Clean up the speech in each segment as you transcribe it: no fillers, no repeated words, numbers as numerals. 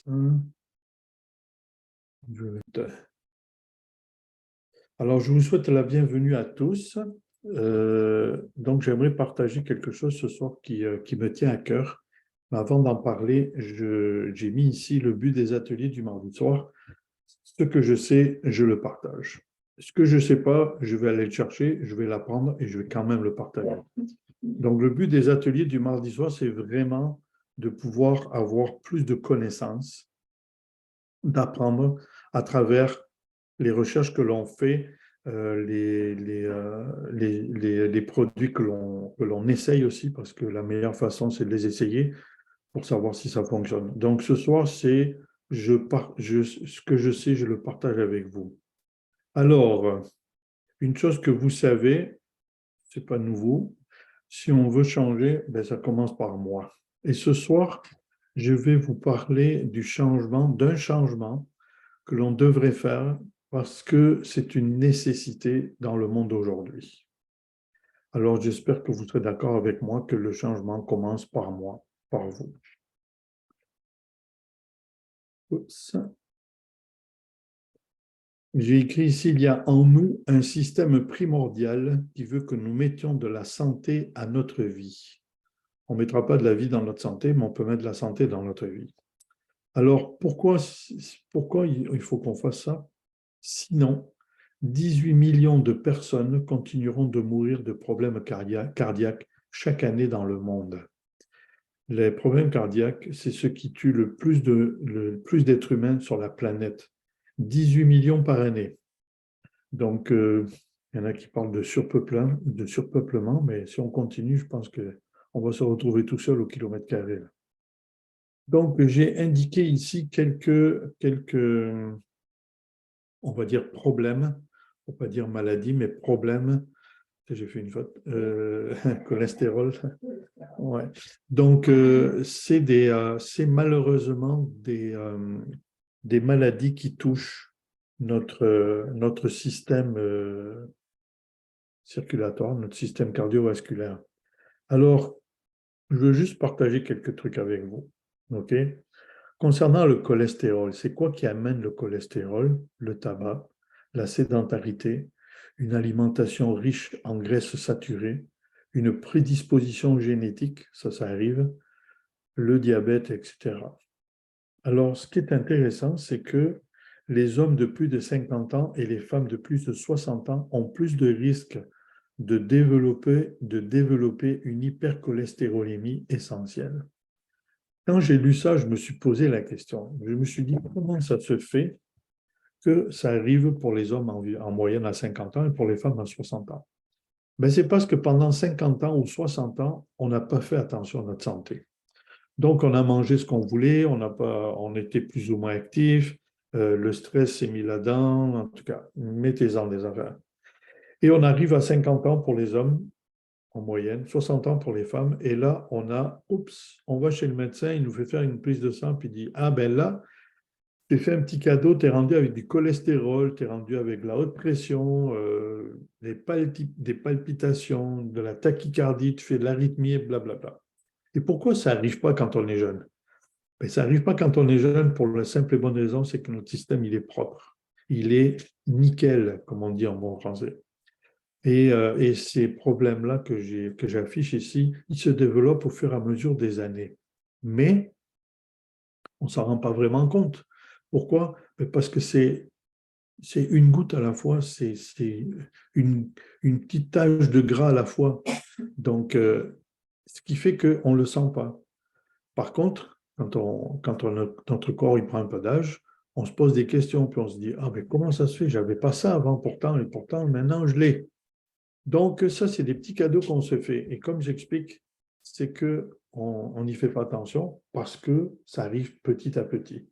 Hum, Alors, je vous souhaite la bienvenue à tous. Donc, j'aimerais partager quelque chose ce soir qui me tient à cœur. Mais avant d'en parler, j'ai mis ici le but des ateliers du mardi soir. Ce que je sais, je le partage. Ce que je ne sais pas, je vais aller le chercher, je vais l'apprendre et je vais quand même le partager. Donc, le but des ateliers du mardi soir, c'est vraiment de pouvoir avoir plus de connaissances, d'apprendre à travers les recherches que l'on fait, les produits que l'on essaye aussi, parce que la meilleure façon, c'est de les essayer pour savoir si ça fonctionne. Donc, ce soir, c'est ce que je sais, je le partage avec vous. Alors, une chose que vous savez, c'est pas nouveau, si on veut changer, ben, ça commence par moi. Et ce soir, je vais vous parler d'un changement que l'on devrait faire parce que c'est une nécessité dans le monde d'aujourd'hui. Alors, j'espère que vous serez d'accord avec moi que le changement commence par moi, par vous. Oups. J'ai écrit ici, il y a en nous un système primordial qui veut que nous mettions de la santé à notre vie. On ne mettra pas de la vie dans notre santé, mais on peut mettre de la santé dans notre vie. Alors, pourquoi il faut qu'on fasse ça? Sinon, 18 millions de personnes continueront de mourir de problèmes cardiaques chaque année dans le monde. Les problèmes cardiaques, c'est ce qui tue le plus d'êtres humains sur la planète. 18 millions par année. Donc, il y en a qui parlent de surpeuplement, mais si on continue, je pense qu'on va se retrouver tout seul au kilomètre carré. Donc, j'ai indiqué ici quelques on va dire problèmes, on ne va pas dire maladie, mais problèmes. J'ai fait une faute. Cholestérol. Ouais. Donc, c'est malheureusement des maladies qui touchent notre système circulatoire, notre système cardiovasculaire. Alors, je veux juste partager quelques trucs avec vous. OK? Concernant le cholestérol, c'est quoi qui amène le cholestérol? Le tabac, la sédentarité, une alimentation riche en graisses saturées, une prédisposition génétique, ça arrive, le diabète, etc. Alors, ce qui est intéressant, c'est que les hommes de plus de 50 ans et les femmes de plus de 60 ans ont plus de risques de développer une hypercholestérolémie essentielle. Quand j'ai lu ça, je me suis posé la question. Je me suis dit, comment ça se fait que ça arrive pour les hommes en moyenne à 50 ans et pour les femmes à 60 ans? Ben, c'est parce que pendant 50 ans ou 60 ans, on n'a pas fait attention à notre santé. Donc, on a mangé ce qu'on voulait, on était plus ou moins actifs, le stress s'est mis là-dedans, en tout cas, mettez-en des affaires. Et on arrive à 50 ans pour les hommes, en moyenne, 60 ans pour les femmes, et là, on va chez le médecin, il nous fait faire une prise de sang, puis il dit, ah ben là, t'es fait un petit cadeau, t'es rendu avec du cholestérol, t'es rendu avec la haute pression, des palpitations, de la tachycardie, tu fais de l'arythmie, et blablabla. Et pourquoi ça n'arrive pas quand on est jeune? Ben, ça n'arrive pas quand on est jeune pour la simple et bonne raison, c'est que notre système, il est propre. Il est nickel, comme on dit en bon français. Et ces problèmes-là que j'affiche ici, ils se développent au fur et à mesure des années. Mais on ne s'en rend pas vraiment compte. Pourquoi? Ben, parce que c'est une goutte à la fois, c'est une petite tache de gras à la fois. Donc, ce qui fait qu'on ne le sent pas. Par contre, notre corps il prend un peu d'âge, on se pose des questions, puis on se dit, ah mais comment ça se fait? J'avais pas ça avant pourtant, et pourtant maintenant je l'ai. Donc ça, c'est des petits cadeaux qu'on se fait. Et comme j'explique, c'est qu'on n'y fait pas attention parce que ça arrive petit à petit.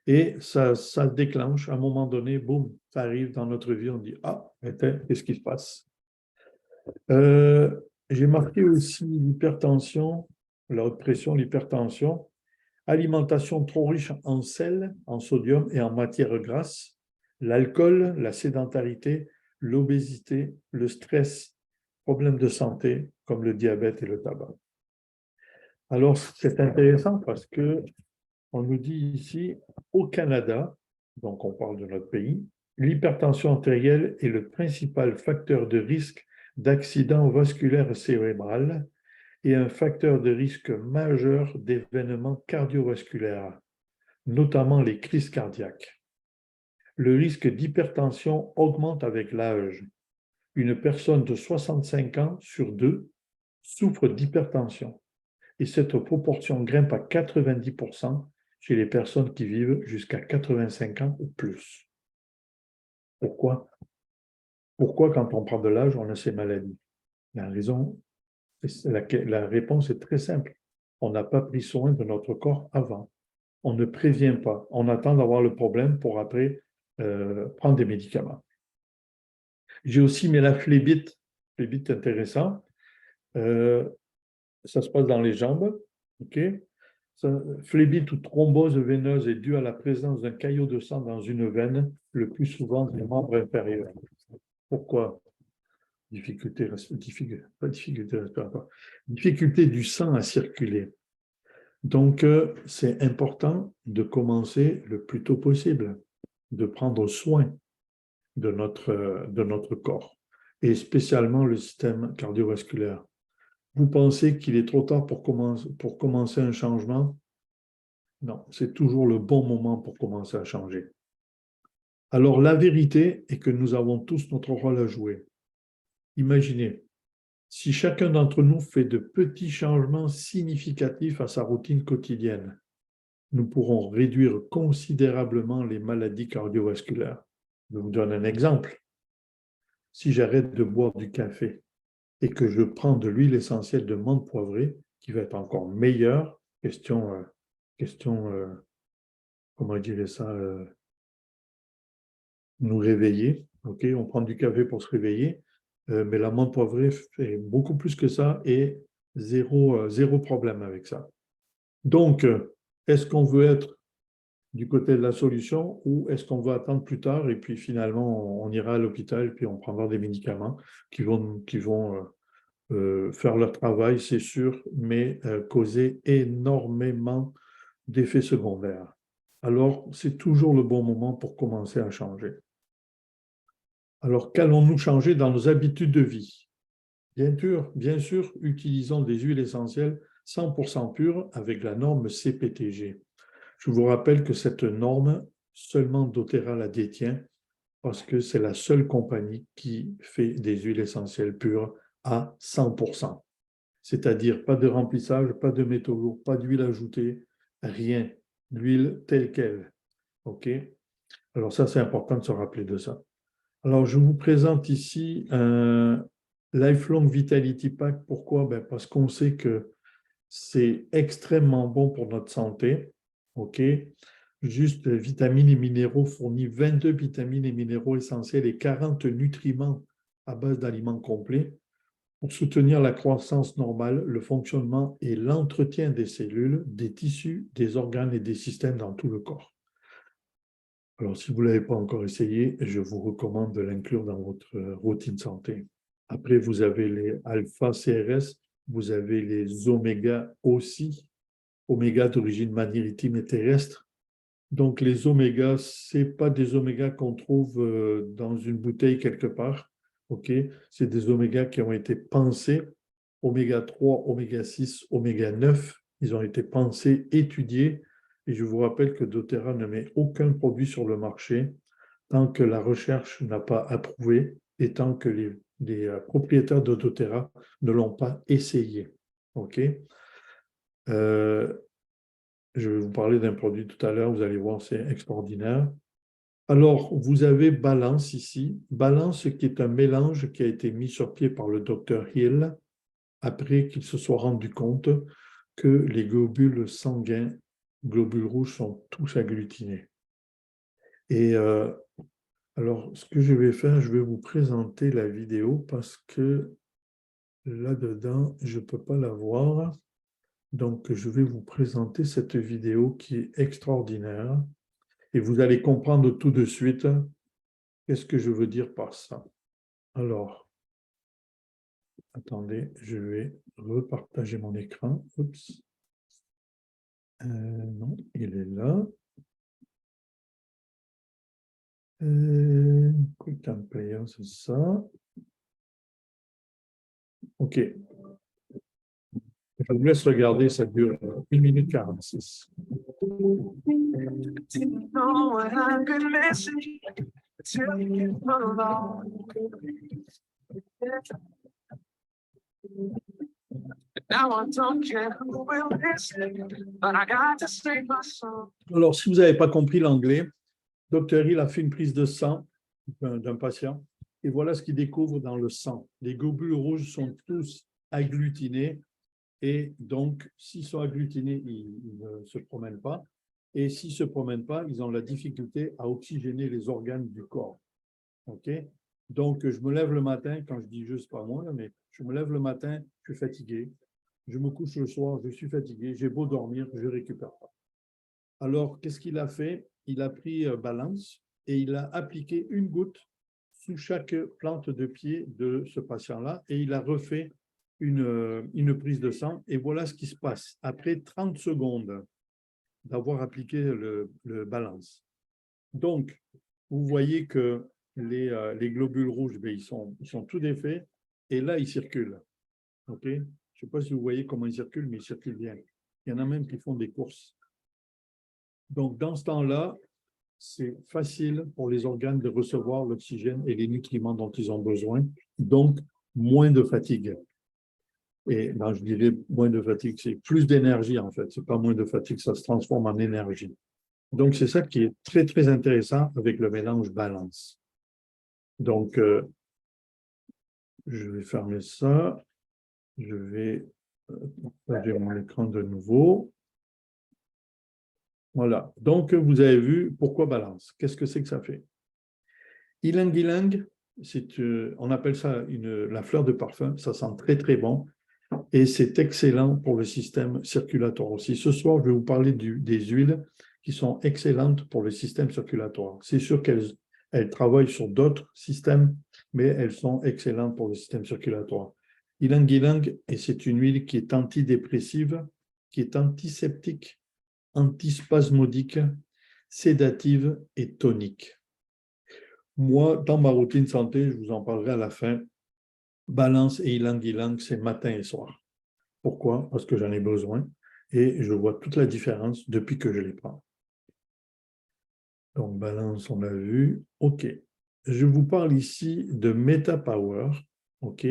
Et ça déclenche, à un moment donné, boum, ça arrive dans notre vie, on dit, ah, attends, qu'est-ce qui se passe? J'ai marqué aussi l'hypertension, la haute pression, l'hypertension, alimentation trop riche en sel, en sodium et en matières grasses, l'alcool, la sédentarité, l'obésité, le stress, problèmes de santé comme le diabète et le tabac. Alors, c'est intéressant parce que On nous dit ici, au Canada, donc on parle de notre pays, l'hypertension artérielle est le principal facteur de risque d'accident vasculaire cérébral et un facteur de risque majeur d'événements cardiovasculaires, notamment les crises cardiaques. Le risque d'hypertension augmente avec l'âge. Une personne de 65 ans sur deux souffre d'hypertension et cette proportion grimpe à 90% chez les personnes qui vivent jusqu'à 85 ans ou plus. Pourquoi? Pourquoi, quand on prend de l'âge, on a ces maladies? La raison, la réponse est très simple. On n'a pas pris soin de notre corps avant. On ne prévient pas. On attend d'avoir le problème pour après prendre des médicaments. J'ai aussi mis la phlébite. Phlébite intéressant. Ça se passe dans les jambes. OK? Phlébite ou thrombose veineuse est due à la présence d'un caillot de sang dans une veine, le plus souvent des membres inférieurs. Pourquoi? Pas difficulté respiratoire. Difficulté du sang à circuler. Donc, c'est important de commencer le plus tôt possible, de prendre soin de notre corps, et spécialement le système cardiovasculaire. Vous pensez qu'il est trop tard pour commencer un changement? Non, c'est toujours le bon moment pour commencer à changer. Alors, la vérité est que nous avons tous notre rôle à jouer. Imaginez, si chacun d'entre nous fait de petits changements significatifs à sa routine quotidienne, nous pourrons réduire considérablement les maladies cardiovasculaires. Je vous donne un exemple. Si j'arrête de boire du café et que je prends de l'huile essentielle de menthe poivrée, qui va être encore meilleure, comment dire ça, nous réveiller. Ok, on prend du café pour se réveiller, mais la menthe poivrée fait beaucoup plus que ça et zéro problème avec ça. Donc, est-ce qu'on veut être du côté de la solution ou est-ce qu'on va attendre plus tard et puis finalement on ira à l'hôpital et puis on prendra des médicaments qui vont faire leur travail, c'est sûr, mais causer énormément d'effets secondaires. Alors, c'est toujours le bon moment pour commencer à changer. Alors, qu'allons-nous changer dans nos habitudes de vie? Bien sûr, utilisons des huiles essentielles 100% pures avec la norme CPTG. Je vous rappelle que cette norme, seulement doTERRA la détient parce que c'est la seule compagnie qui fait des huiles essentielles pures à 100%. C'est-à-dire pas de remplissage, pas de métaux lourds, pas d'huile ajoutée, rien. L'huile telle qu'elle. OK? Alors ça, c'est important de se rappeler de ça. Alors, je vous présente ici un Lifelong Vitality Pack. Pourquoi? Parce qu'on sait que c'est extrêmement bon pour notre santé. OK? Juste vitamines et minéraux fournit 22 vitamines et minéraux essentiels et 40 nutriments à base d'aliments complets pour soutenir la croissance normale, le fonctionnement et l'entretien des cellules, des tissus, des organes et des systèmes dans tout le corps. Alors, si vous ne l'avez pas encore essayé, je vous recommande de l'inclure dans votre routine santé. Après, vous avez les alpha-CRS, vous avez les oméga aussi, oméga d'origine maritime et terrestre. Donc, les omégas, ce n'est pas des omégas qu'on trouve dans une bouteille quelque part. OK? C'est des omégas qui ont été pensés, oméga 3, oméga 6, oméga 9. Ils ont été pensés, étudiés. Et je vous rappelle que doTERRA ne met aucun produit sur le marché tant que la recherche n'a pas approuvé et tant que les propriétaires de doTERRA ne l'ont pas essayé. OK? Je vais vous parler d'un produit tout à l'heure, vous allez voir, c'est extraordinaire. Alors, vous avez Balance ici. Balance qui est un mélange qui a été mis sur pied par le docteur Hill après qu'il se soit rendu compte que les globules sanguins, globules rouges, sont tous agglutinés. Et alors, ce que je vais faire, je vais vous présenter la vidéo parce que là-dedans, je ne peux pas la voir. Donc, je vais vous présenter cette vidéo qui est extraordinaire. Et vous allez comprendre tout de suite qu'est-ce que je veux dire par ça. Alors, attendez, je vais repartager mon écran. Oups. Non, il est là. Quick Time Player, c'est ça. OK. Je vous laisse regarder, ça dure 1 minute 46. Alors, si vous n'avez pas compris l'anglais, Dr. Hill a fait une prise de sang d'un patient et voilà ce qu'il découvre dans le sang. Les globules rouges sont tous agglutinés et donc, s'ils sont agglutinés, ils ne se promènent pas. Et s'ils ne se promènent pas, ils ont la difficulté à oxygéner les organes du corps. Okay? Donc, je me lève le matin, quand je dis juste pas moi, mais je me lève le matin, je suis fatigué. Je me couche le soir, je suis fatigué. J'ai beau dormir, je ne récupère pas. Alors, qu'est-ce qu'il a fait? Il a pris Balance et il a appliqué une goutte sous chaque plante de pied de ce patient-là et il a refait une prise de sang. Et voilà ce qui se passe. Après 30 secondes d'avoir appliqué le Balance. Donc, vous voyez que les globules rouges, ben, ils sont tout défaits et là, ils circulent. Okay? Je ne sais pas si vous voyez comment ils circulent, mais ils circulent bien. Il y en a même qui font des courses. Donc, dans ce temps-là, c'est facile pour les organes de recevoir l'oxygène et les nutriments dont ils ont besoin, donc moins de fatigue. Et là, je dirais moins de fatigue, c'est plus d'énergie en fait, c'est pas moins de fatigue, ça se transforme en énergie. Donc, c'est ça qui est très, très intéressant avec le mélange Balance. Donc, je vais fermer ça, je vais partager mon écran de nouveau. Voilà, donc vous avez vu pourquoi Balance. Qu'est-ce que c'est que ça fait? Ylang-ylang, on appelle ça la fleur de parfum, ça sent très très bon et c'est excellent pour le système circulatoire aussi. Ce soir, je vais vous parler des huiles qui sont excellentes pour le système circulatoire. C'est sûr qu'elles travaillent sur d'autres systèmes, mais elles sont excellentes pour le système circulatoire. Ylang-ylang, et c'est une huile qui est antidépressive, qui est antiseptique, antispasmodique, sédative et tonique. Moi, dans ma routine santé, je vous en parlerai à la fin, Balance et ylang-ylang, c'est matin et soir. Pourquoi? Parce que j'en ai besoin et je vois toute la différence depuis que je les prends. Donc, Balance, on l'a vu. OK. Je vous parle ici de MetaPower, OK,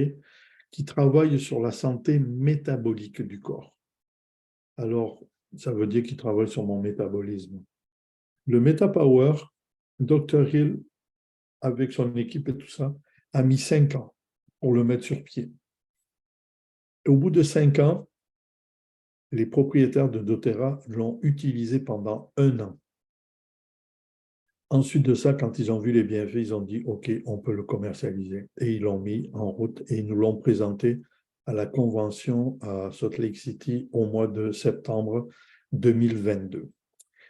qui travaille sur la santé métabolique du corps. Alors, ça veut dire qu'il travaille sur mon métabolisme. Le MetaPower, Dr. Hill, avec son équipe et tout ça, a mis 5 ans pour le mettre sur pied. Et au bout de 5 ans, les propriétaires de doTERRA l'ont utilisé pendant 1 an. Ensuite de ça, quand ils ont vu les bienfaits, ils ont dit « Ok, on peut le commercialiser ». Et ils l'ont mis en route et ils nous l'ont présenté à la convention à Salt Lake City au mois de septembre 2022.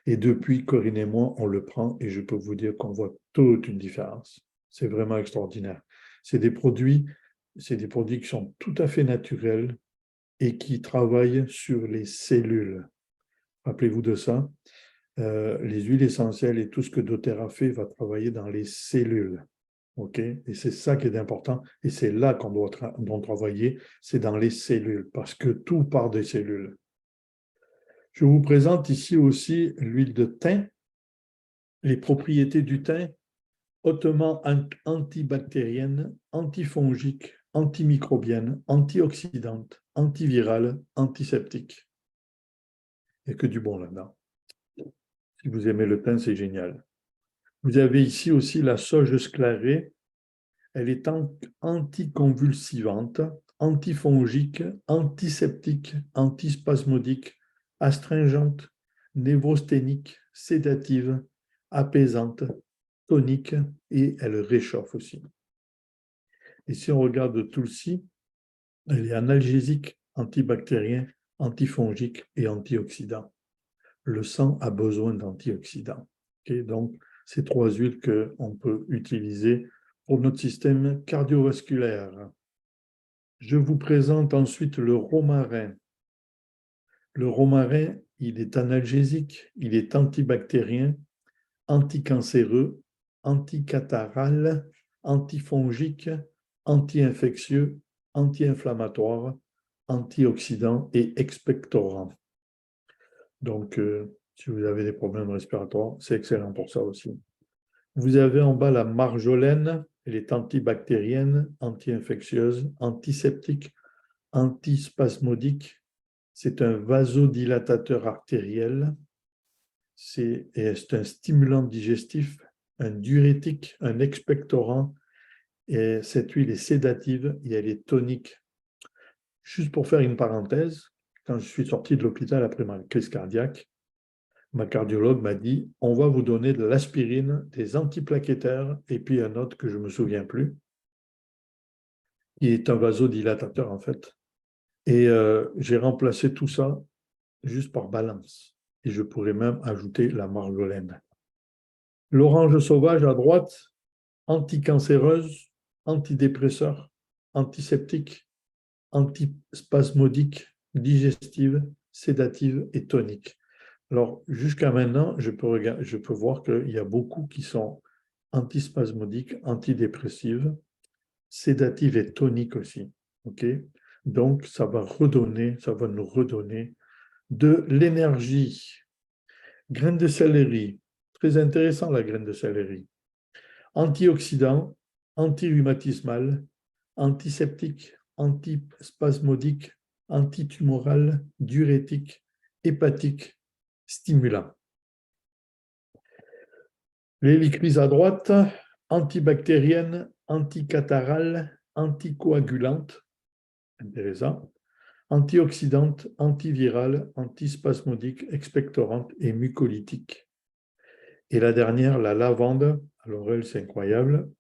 Et depuis, Corinne et moi, on le prend et je peux vous dire qu'on voit toute une différence. C'est vraiment extraordinaire. C'est des produits qui sont tout à fait naturels et qui travaillent sur les cellules. Rappelez-vous de ça. Les huiles essentielles et tout ce que doTERRA fait va travailler dans les cellules. Okay? Et c'est ça qui est important. Et c'est là qu'on doit travailler, c'est dans les cellules, parce que tout part des cellules. Je vous présente ici aussi l'huile de thym. Les propriétés du thym, hautement antibactérienne, antifongique, antimicrobienne, antioxydante, antivirale, antiseptique. Il n'y a que du bon là-dedans. Si vous aimez le thym, c'est génial. Vous avez ici aussi la sauge sclarée. Elle est anticonvulsivante, antifongique, antiseptique, antispasmodique, astringente, névrosthénique, sédative, apaisante, tonique et elle réchauffe aussi. Et si on regarde Tulsi, elle est analgésique, antibactérien, antifongique et antioxydant. Le sang a besoin d'antioxydants. Okay? Donc, ces 3 huiles qu'on peut utiliser pour notre système cardiovasculaire. Je vous présente ensuite le romarin. Le romarin il est analgésique, il est antibactérien, anticancéreux, anticatarrhal, antifongique, anti-infectieux, anti-inflammatoire, antioxydant et expectorant. Donc, si vous avez des problèmes respiratoires, c'est excellent pour ça aussi. Vous avez en bas la marjolaine, elle est antibactérienne, anti-infectieuse, antiseptique, antispasmodique. C'est un vasodilatateur artériel. C'est un stimulant digestif, un diurétique, un expectorant. Et cette huile est sédative et elle est tonique. Juste pour faire une parenthèse, quand je suis sorti de l'hôpital après ma crise cardiaque, ma cardiologue m'a dit, on va vous donner de l'aspirine, des antiplaquettaires et puis un autre que je ne me souviens plus, qui est un vasodilatateur en fait. Et j'ai remplacé tout ça juste par balance. Et je pourrais même ajouter la marjolaine. L'orange sauvage à droite, anticancéreuse, antidépresseur, antiseptique, antispasmodique, digestive, sédative et tonique. Alors, jusqu'à maintenant, je peux voir qu'il y a beaucoup qui sont antispasmodiques, antidépressives, sédatives et toniques aussi. Okay. Donc, ça va nous redonner de l'énergie. Graine de céleri, très intéressant la graine de céleri. Antioxydant, anti-rhumatismal, antiseptique, antispasmodique, antitumoral, diurétique, hépatique, stimulant. L'hélicryse à droite, antibactérienne, anticatarrhale, anticoagulante, intéressant, antioxydante, antivirale, antispasmodique, expectorante et mucolytique. Et la dernière, la lavande, alors elle, c'est incroyable,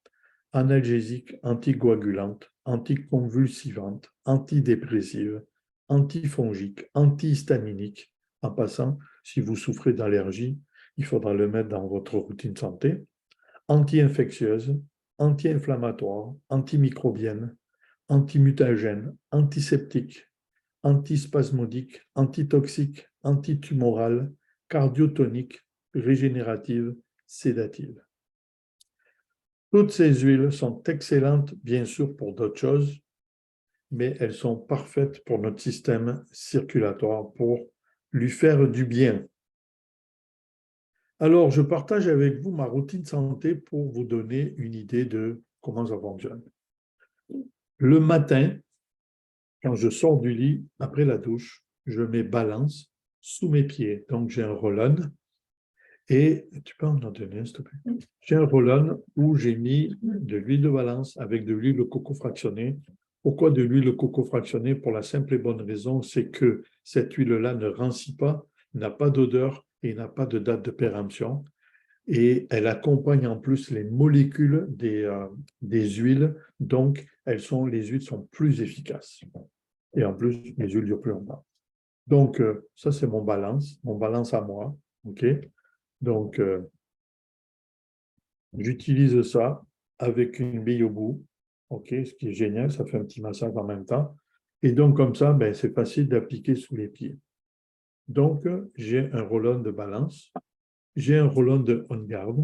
analgésique, anticoagulante, anticonvulsivante, antidépressive, antifongique, antihistaminique. En passant, si vous souffrez d'allergie, il faudra le mettre dans votre routine santé. Anti-infectieuse, anti-inflammatoire, antimicrobienne, antimutagène, antiseptique, antispasmodique, antitoxique, antitumorale, cardiotonique, régénérative, sédative. Toutes ces huiles sont excellentes, bien sûr, pour d'autres choses, mais elles sont parfaites pour notre système circulatoire, pour lui faire du bien. Alors, je partage avec vous ma routine santé pour vous donner une idée de comment ça fonctionne. Le matin, quand je sors du lit, après la douche, je mets balance sous mes pieds. Donc, j'ai un roll-on. Et tu peux en donner un, s'il te plaît? J'ai un roll-on où j'ai mis de l'huile de balance avec de l'huile de coco fractionnée. Pourquoi de l'huile de coco fractionnée? Pour la simple et bonne raison, c'est que cette huile-là ne rancit pas, n'a pas d'odeur et n'a pas de date de péremption. Et elle accompagne en plus les molécules des huiles, donc les huiles sont plus efficaces. Et en plus, les huiles durent plus longtemps. Donc, ça, c'est mon balance à moi. OK? Donc, j'utilise ça avec une bille au bout, OK, ce qui est génial, ça fait un petit massage en même temps. Et donc, comme ça, ben, c'est facile d'appliquer sous les pieds. Donc, j'ai un roll-on de balance, j'ai un roll-on de On Guard.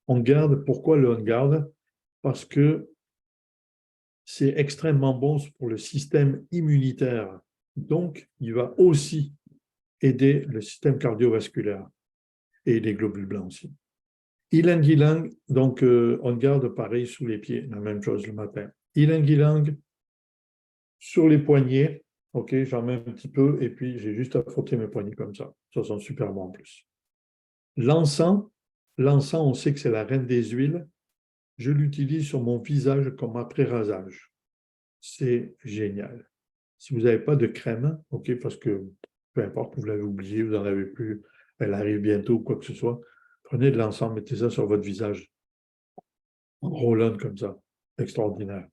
On Guard, pourquoi le On Guard? Parce que c'est extrêmement bon pour le système immunitaire. Donc, il va aussi aider le système cardiovasculaire et les globules blancs aussi. Ylang Ylang, donc on garde pareil sous les pieds, la même chose le matin. Ylang Ylang sur les poignets, ok, j'en mets un petit peu et puis j'ai juste à frotter mes poignets comme ça. Ça sent super bon en plus. L'encens, on sait que c'est la reine des huiles. Je l'utilise sur mon visage comme après-rasage. C'est génial. Si vous n'avez pas de crème, ok, parce que peu importe, vous l'avez oublié, vous n'en avez plus, elle arrive bientôt ou quoi que ce soit, prenez de l'encens, mettez ça sur votre visage. On roll-on comme ça. Extraordinaire.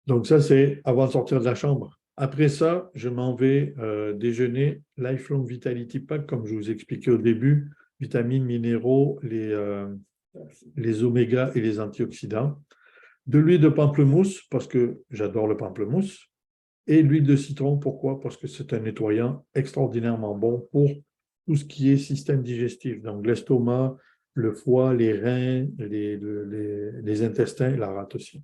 Donc ça, c'est avant de sortir de la chambre. Après ça, je m'en vais déjeuner Lifelong Vitality Pack, comme je vous expliquais au début, vitamines, minéraux, les omégas et les antioxydants. De l'huile de pamplemousse, parce que j'adore le pamplemousse. Et l'huile de citron, pourquoi? Parce que c'est un nettoyant extraordinairement bon pour tout ce qui est système digestif, donc l'estomac, le foie, les reins, les intestins et la rate aussi.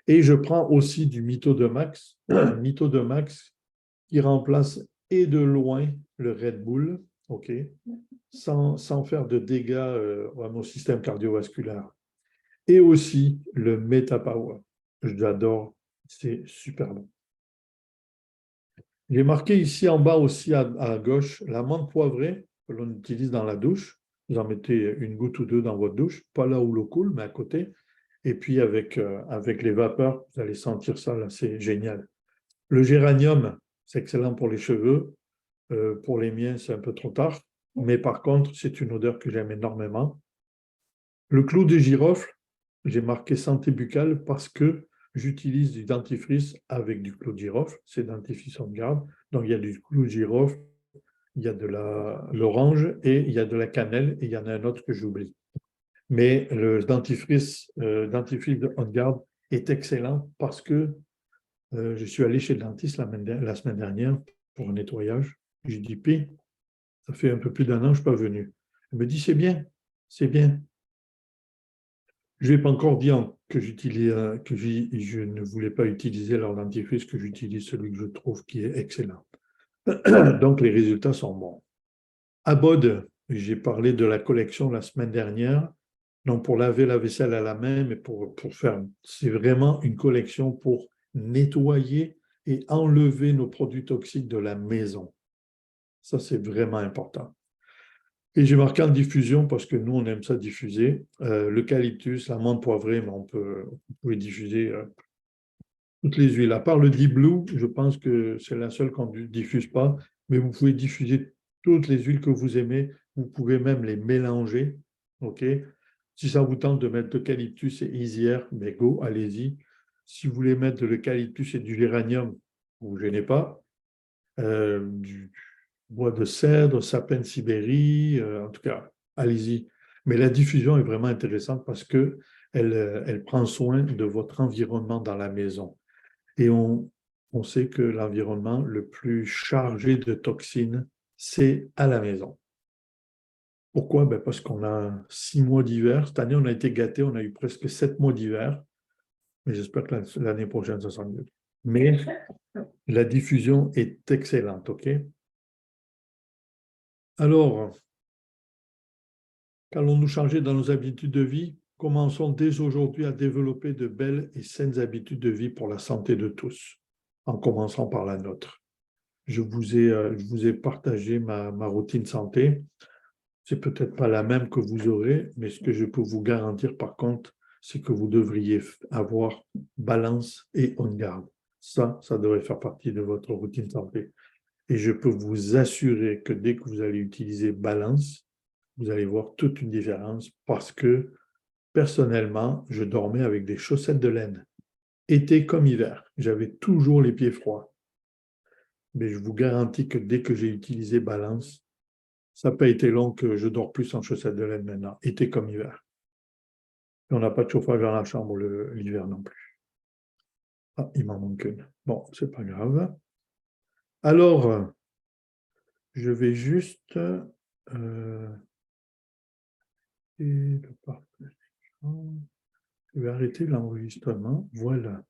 Et je prends aussi du Mytho2Max, Mytho2Max qui remplace et de loin le Red Bull, ok, sans faire de dégâts à mon système cardiovasculaire. Et aussi le MetaPower. J'adore, c'est super bon. J'ai marqué ici en bas aussi à gauche la menthe poivrée que l'on utilise dans la douche. Vous en mettez une goutte ou deux dans votre douche, pas là où l'eau coule, mais à côté. Et puis avec les vapeurs, vous allez sentir ça, là, c'est génial. Le géranium, c'est excellent pour les cheveux. Pour les miens, c'est un peu trop tard. Mais par contre, c'est une odeur que j'aime énormément. Le clou de girofle, j'ai marqué santé buccale parce que j'utilise du dentifrice avec du clou de girofle. C'est dentifrice en garde. Donc, il y a du clou de girofle, il y a de l'orange et il y a de la cannelle et il y en a un autre que j'oublie. Mais le dentifrice de On Garde est excellent parce que je suis allé chez le dentiste la semaine dernière pour un nettoyage. J'ai dit, P, ça fait un peu plus d'un an que je ne suis pas venu. Elle me dit, c'est bien, c'est bien. Je n'ai pas encore dit que je ne voulais pas utiliser leur dentifrice, que j'utilise celui que je trouve qui est excellent. Donc, les résultats sont bons. Abode, j'ai parlé de la collection la semaine dernière. Donc, pour laver la vaisselle à la main, mais pour faire, c'est vraiment une collection pour nettoyer et enlever nos produits toxiques de la maison. Ça, c'est vraiment important. Et j'ai marqué en diffusion parce que nous, on aime ça diffuser. L'eucalyptus, la menthe poivrée, mais vous pouvez diffuser toutes les huiles. À part le Deep Blue, je pense que c'est la seule qu'on ne diffuse pas, mais vous pouvez diffuser toutes les huiles que vous aimez. Vous pouvez même les mélanger. OK? Si ça vous tente de mettre de l'eucalyptus et isière, mais go, allez-y. Si vous voulez mettre de l'eucalyptus et du géranium, vous ne vous gênez pas. Du bois de cèdre, sapin de Sibérie, en tout cas, allez-y. Mais la diffusion est vraiment intéressante parce qu'elle prend soin de votre environnement dans la maison. Et on sait que l'environnement le plus chargé de toxines, c'est à la maison. Pourquoi? Ben parce qu'on a 6 mois d'hiver. Cette année, on a été gâtés, on a eu presque 7 mois d'hiver. Mais j'espère que l'année prochaine, ça sera mieux. Mais la diffusion est excellente, OK? Alors, qu'allons-nous changer dans nos habitudes de vie? Commençons dès aujourd'hui à développer de belles et saines habitudes de vie pour la santé de tous, en commençant par la nôtre. Je vous ai partagé ma routine santé. C'est peut-être pas la même que vous aurez, mais ce que je peux vous garantir par contre, c'est que vous devriez avoir balance et on garde. Ça devrait faire partie de votre routine santé. Et je peux vous assurer que dès que vous allez utiliser balance, vous allez voir toute une différence parce que personnellement, je dormais avec des chaussettes de laine, été comme hiver. J'avais toujours les pieds froids. Mais je vous garantis que dès que j'ai utilisé balance, ça n'a pas été long que je dors plus en chaussettes de laine maintenant, été comme hiver. Et on n'a pas de chauffage dans la chambre l'hiver non plus. Ah, il m'en manque une. Bon, c'est pas grave. Alors, je vais juste et le partage. Je vais arrêter l'enregistrement. Voilà.